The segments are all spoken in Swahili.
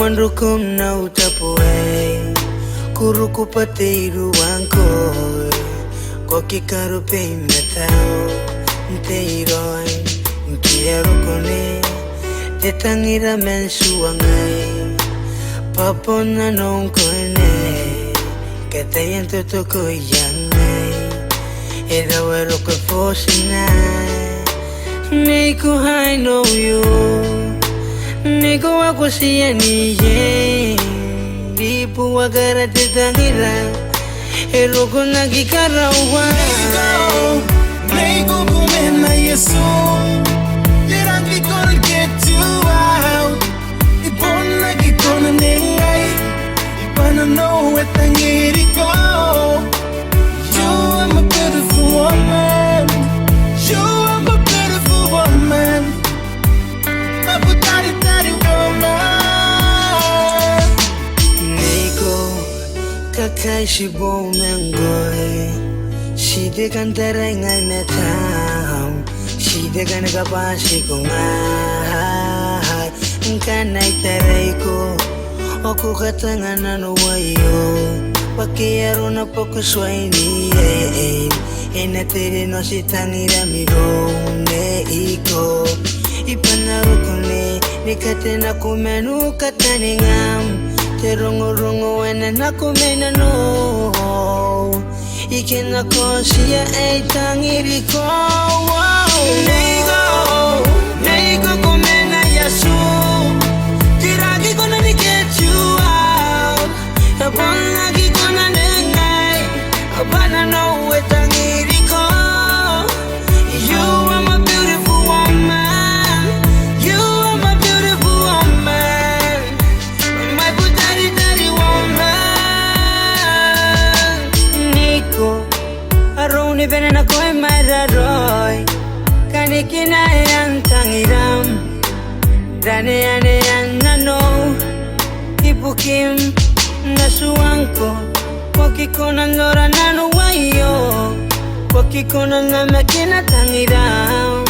Wandukum na utapoe Kuruku pateiru wankoi Koki karupe metao Nteiroi Nkiarukone Tetangira mensuangai Papona nongkoene Katayan totoko yangai Edawero ko fosinai Niku I know you Niku ako siya niye Dipu wagara tetangira Eroko nagikarawa Niku kumena yesu That I'm gonna get you out Ipona gitona nengai Ipana know what I need to go You are my beautiful woman You are my beautiful woman My daddy woman Nico kakai shibo mengoy Shide kantara ngai metam Shide kanagapasi ko ngai Kanay taray ko Oku katanganan wayo Pakiaro na pokusway niye Enatiri no sitangira miro ne iko Ipanaro kune Nikate na kumenu kataningam Terongo wena na kumena no Ikina ko siya ay tangiri ko Nego kumena yasu Tiragi ko na get you out Abang lagi ko na nengay Abana no we tangiri ko You are my beautiful woman You are my beautiful woman My daddy woman Nico Aroni venena ko ay mararoy Kanikina yan tangiram Dane yan nano Ipukim nasuangko Wakiko nandora nano wayo Wakiko nanamekina tangiram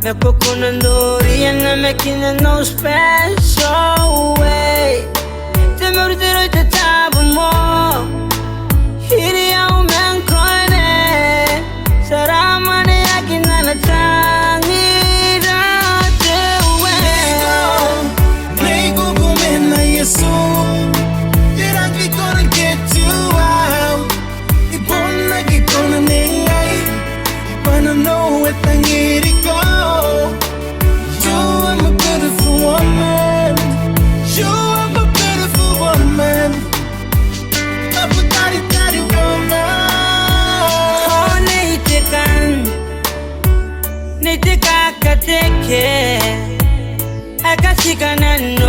Mekoko nandori yan namekina no special way Temurtiroy te tabon mo Hiri au menkoine Saramane yakin na tangira tewe Nego kumena yesu That I'm gonna get you out Ipona gitona nengai Ipana know what I need to go You are my beautiful woman You are my beautiful woman My daddy woman Oh neiteka kateke Akashika nano